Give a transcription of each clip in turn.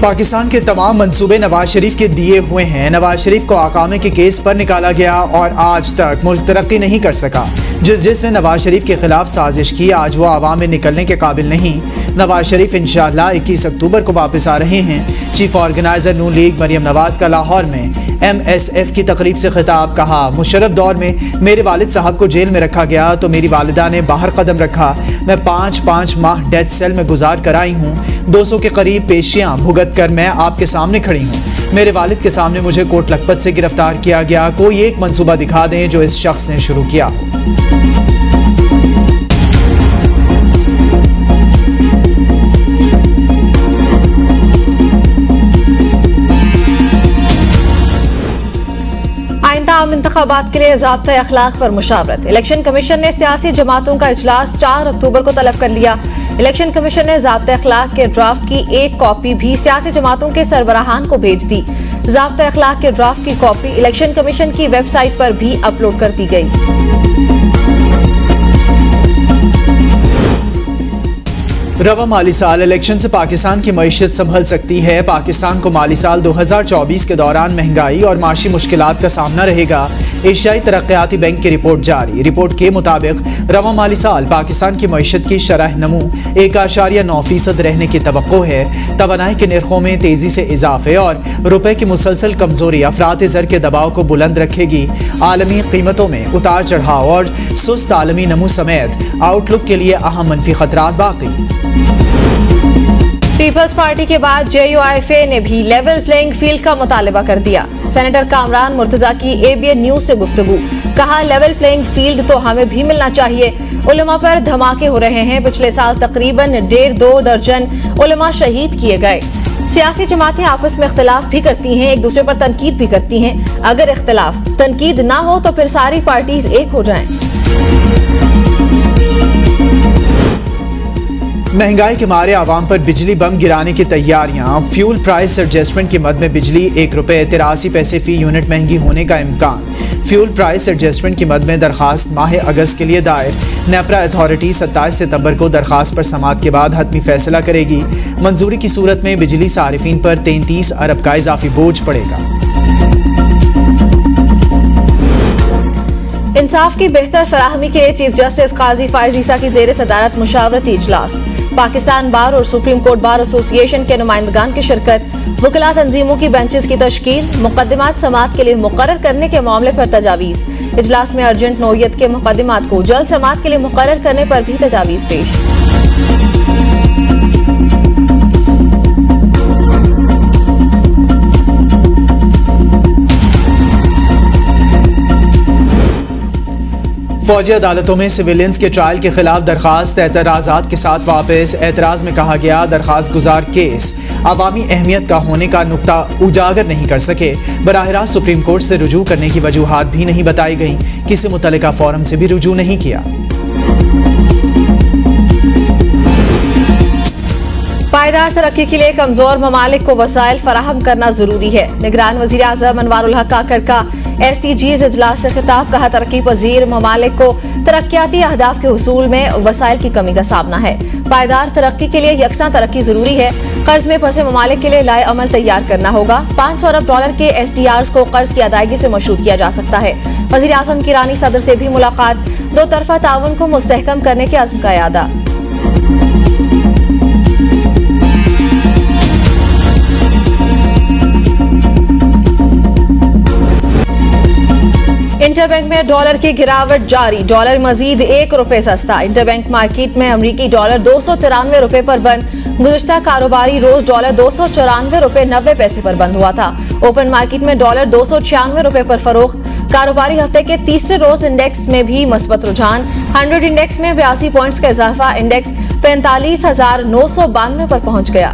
पाकिस्तान के तमाम मंसूबे नवाज शरीफ के दिए हुए हैं। नवाज शरीफ को आकामे के केस पर निकाला गया और आज तक मुल्क तरक्की नहीं कर सका। जिसने नवाज शरीफ के खिलाफ साजिश की, आज वो आवाम में निकलने के काबिल नहीं। नवाज शरीफ इंशाअल्लाह 21 अक्टूबर को वापस आ रहे हैं। चीफ ऑर्गेनाइजर नून लीग मरियम नवाज का लाहौर में MSF की तकरीब से खिताब। कहा, मुशर्रफ दौर में मेरे वालिद साहब को जेल में रखा गया तो मेरी वालिदा ने बाहर कदम रखा। मैं 5 माह डेथ सेल में गुजार कर आई हूँ। 200 के करीब पेशियां भुगत कर मैं आपके सामने खड़ी हूँ। मेरे वालिद के सामने मुझे कोट लखपत से गिरफ्तार किया गया। कोई एक मंसूबा दिखा दें जो इस शख्स ने शुरू किया। आम इंतखाबात के लिए ज़ाब्ता अखलाक पर मुशावरत। इलेक्शन कमीशन ने सियासी जमातों का इजलास 4 अक्टूबर को तलब कर लिया। इलेक्शन कमीशन ने ज़ाब्ता अखलाक के ड्राफ्ट की एक कॉपी भी सियासी जमातों के सरबराहान को भेज दी। ज़ाब्ता अखलाक के ड्राफ्ट की कॉपी इलेक्शन कमीशन की वेबसाइट पर भी अपलोड कर दी गई। रवा माली साल इलेक्शन से पाकिस्तान की मईशत संभल सकती है। पाकिस्तान को माली साल 2024 के दौरान महंगाई और माशी मुश्किलात का सामना रहेगा। एशियाई तरक्याती बैंक की रिपोर्ट जारी। रिपोर्ट के मुताबिक रवा माली साल पाकिस्तान की मईशत की शरह नमू 1.9% रहने की तवक्को है। तवानाई के निर्खों में तेजी से इजाफे और रुपए की मुसलसल कमजोरी अफरात ज़र के दबाव को बुलंद रखेगी। आलमी कीमतों में उतार चढ़ाव और सुस्त आलमी नमू समेत आउटलुक के लिए अहम मनफी खतरात बाकी। पीपल्स पार्टी के बाद JUIFA ने भी लेवल प्लेइंग फील्ड का मुतालबा कर दिया। सेनेटर कामरान मुर्तजा की ABN न्यूज से गुफ्तगू। कहा, लेवल प्लेइंग फील्ड तो हमें भी मिलना चाहिए। उलमा पर धमाके हो रहे हैं। पिछले साल तकरीबन 1.5-2 दर्जन उलमा शहीद किए गए। सियासी जमातें आपस में इख्तिलाफ भी करती हैं, एक दूसरे पर तनकीद भी करती हैं। अगर इख्तिलाफ तनकीद ना हो तो फिर सारी पार्टीज एक हो जाएं। महंगाई के मारे आवाम पर बिजली बम गिराने की तैयारियां। फ्यूल प्राइस एडजस्टमेंट की मद में बिजली ₹1.83 फी यूनिट महंगी होने का इम्कान। फ्यूल प्राइस एडजस्टमेंट की मद में दरखास्त माह अगस्त के लिए दायर। नेपरा अथॉरिटी 27 सितंबर को दरखास्त पर समाअत के बाद हतमी फैसला करेगी। मंजूरी की सूरत में बिजली सारिफीन पर 33 अरब का इजाफी बोझ पड़ेगा। इंसाफ की बेहतर फराहमी के लिए चीफ जस्टिस काजी फायज ईसा की जेर सदारत मुशावरती इजलास। पाकिस्तान बार और सुप्रीम कोर्ट बार एसोसिएशन के नुमाइंदगान की शिरकत। वकला तंजीमों की बेंचेस की तश्कील। मुकदमात समाअत के लिए मुकर्रर करने के मामले पर तजावीज। इजलास में अर्जेंट नोयत के मुकदमात को जल्द समाअत के लिए मुकर्रर करने पर भी तजावीज पेश। फौजी अदालतों में सिविलियंस के ट्रायल के खिलाफ दरखास्त एतराज़ात के साथ वापस। एतराज़ में कहा गया, दरखास्त गुजार केस अवामी अहमियत का होने का नुक्ता उजागर नहीं कर सके। बराह रास्त सुप्रीम कोर्ट से रुजू करने की वजूहात भी नहीं बताई गई। किसी मुतल्लिका फोरम से भी रुजू नहीं किया। पायदार तरक्की के लिए कमजोर ममालिक को वसाइल फराहम करना जरूरी है। निगरान वजीर आज़म अनवारुल हक काकड़ का SDGs इजलास से खिताब। कहा, तरक्की पजीर ममालिक को तरक्याती अहदाफ के हुसूल में वसाइल की कमी का सामना है। पायदार तरक्की के लिए यकसा तरक्की जरूरी है। कर्ज में फंसे ममालिक के लिए लाए अमल तैयार करना होगा। $500 अरब के SDRs को कर्ज की अदायगी से मशरूत किया जा सकता है। वजीर आज़म की ईरानी सदर से भी मुलाकात। 2 तरफा ताउन को मुस्तहकम करने के अज़्म का यादा। इंटरबैंक में डॉलर की गिरावट जारी। डॉलर मजीद ₹1 सस्ता। इंटरबैंक मार्केट में अमरीकी डॉलर ₹293 पर बंद। गुज़िश्ता कारोबारी रोज डॉलर ₹294.90 पर बंद हुआ था। ओपन मार्केट में डॉलर ₹296 पर फरोख्त। कारोबारी हफ्ते के तीसरे रोज इंडेक्स में भी मस्बत रुझान। 100 इंडेक्स में 82 पॉइंट्स का इजाफा। इंडेक्स 45,992 पर पहुंच गया।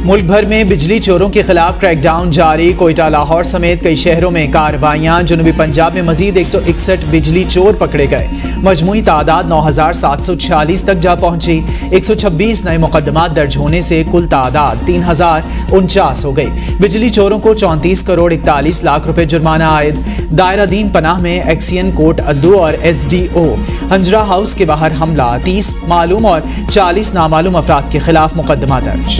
मुल्क भर में बिजली चोरों के खिलाफ क्रैकडाउन जारी। कोयटा, लाहौर समेत कई शहरों में कार्रवाइयां। जनूबी पंजाब में मजीद 161 बिजली चोर पकड़े गए। मजमूई तादाद 9746 तक जा पहुंची। 126 नए मुकदमात दर्ज होने से कुल तादाद 3049 हो गई। बिजली चोरों को 34 करोड़ 41 लाख रुपए जुर्माना आयद। दायरा दीन पनाह में एक्सियन कोट अद्दू और SDO हंजरा हाउस के बाहर हमला। 30 मालूम और 40 नामालूम अफराद के खिलाफ मुकदमा दर्ज।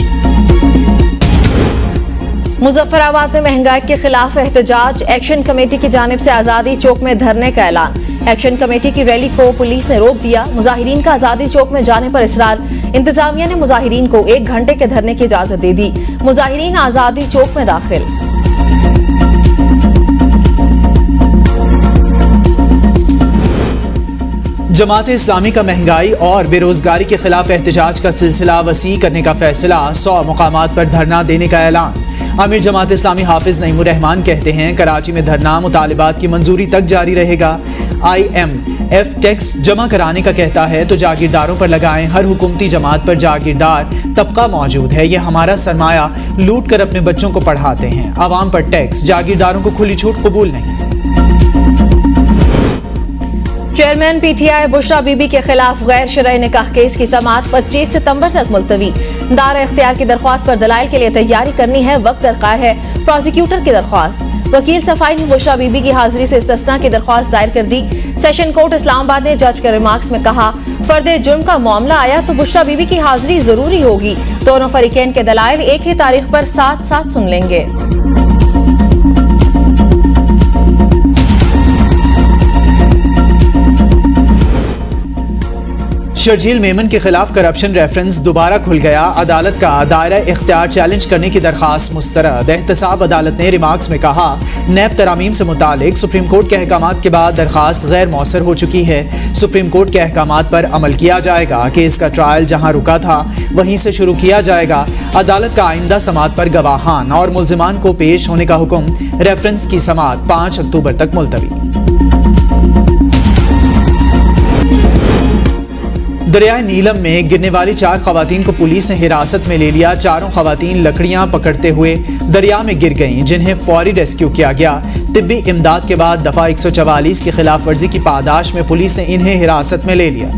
मुजफ्फराबाद में महंगाई के खिलाफ एहतजाज। एक्शन कमेटी की जानिब से आजादी चौक में धरने का ऐलान। एक्शन कमेटी की रैली को पुलिस ने रोक दिया। मुजाहिरीन का आजादी चौक में जाने पर इसरार। इंतजामिया ने मुजाहिरीन को 1 घंटे के धरने की इजाजत दे दी। मुजाहिरीन आजादी चौक में दाखिल। जमात इस्लामी का महंगाई और बेरोजगारी के खिलाफ एहतजाज का सिलसिला वसी करने का फैसला। 100 मुकामात पर धरना देने का ऐलान। आमिर जमात इस्लामी हाफिज नईमुर रहमान कहते हैं कराची में धरना मुतालिबात की मंजूरी तक जारी रहेगा। IMF टैक्स जमा कराने का कहता है तो जागीरदारों पर लगाएं। हर हुकूमती जमात पर जागीरदार तबका मौजूद है। ये हमारा सरमाया लूट कर अपने बच्चों को पढ़ाते हैं। आवाम पर टैक्स, जागीरदारों को खुली छूट कबूल नहीं। चेयरमैन PTI बुशरा बीबी के खिलाफ गैर शरई निकाह केस की समाअत 25 सितंबर तक मुलतवी। दार इख्तियार की दरख्वास्त पर दलाइल के लिए तैयारी करनी है, वक्त दरकार है। प्रोसिक्यूटर की दरख्वास्त। वकील सफाई ने बुशरा बीबी की हाजिरी से इस्तिस्ना की दरख्वास्त दायर कर दी। सेशन कोर्ट इस्लामाबाद ने जज के रिमार्क्स में कहा फर्द जुर्म का मामला आया तो बुशरा बीबी की हाजिरी जरूरी होगी। दोनों फरीकैन के दलाइल एक ही तारीख पर साथ साथ सुन लेंगे। शर्जील मेमन के खिलाफ करप्शन रेफरेंस दोबारा खुल गया। अदालत का दायरा इख्तियार चैलेंज करने की दरखास्त मुस्तरद। एहतसाब अदालत ने रिमार्क्स में कहा नैब तरामीम से मुतालिक सुप्रीम कोर्ट के अहकामात के बाद दरखास्त गैर मौसर हो चुकी है। सुप्रीम कोर्ट के अहकामात पर अमल किया जाएगा। केस का ट्रायल जहां रुका था वहीं से शुरू किया जाएगा। अदालत का आइंदा समाअत पर गवाहान और मुल्जिमान को पेश होने का हुक्म। रेफरेंस की समाअत 5 अक्टूबर तक मुलतवी। दरियाए नीलम में गिरने वाली 4 खवातीन को पुलिस ने हिरासत में ले लिया। चारों खवातीन लकड़ियां पकड़ते हुए दरिया में गिर गईं, जिन्हें फौरी रेस्क्यू किया गया। तिब्बी इमदाद के बाद दफा 144 की खिलाफ वर्जी की पादाश में पुलिस ने इन्हें हिरासत में ले लिया।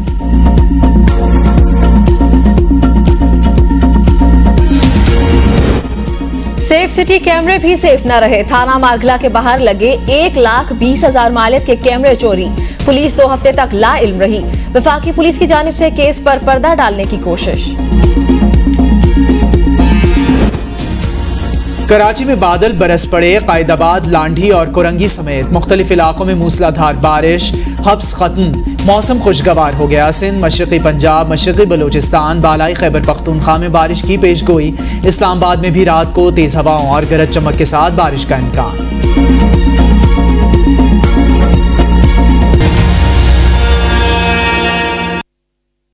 सेफ सिटी कैमरे भी सेफ न रहे। थाना मारगला के बाहर लगे 1,20,000 मालियत के कैमरे चोरी। पुलिस 2 हफ्ते तक ला इल्म रही। वफाकी पुलिस की जानिब से केस पर पर्दा डालने की कोशिश। कराची में बादल बरस पड़े। कायदाबाद, लांढी और कोरंगी समेत मुख्तलिफ इलाकों में मूसलाधार बारिश। हब्स खत्म, मौसम खुशगवार हो गया। सिंध, मशरक़ी पंजाब, मशरक़ी बलूचिस्तान, बालाई खैबर पख्तूनख्वा में बारिश की पेशगोई। इस्लामाबाद में भी रात को तेज हवाओं और गरज चमक के साथ बारिश का इम्कान।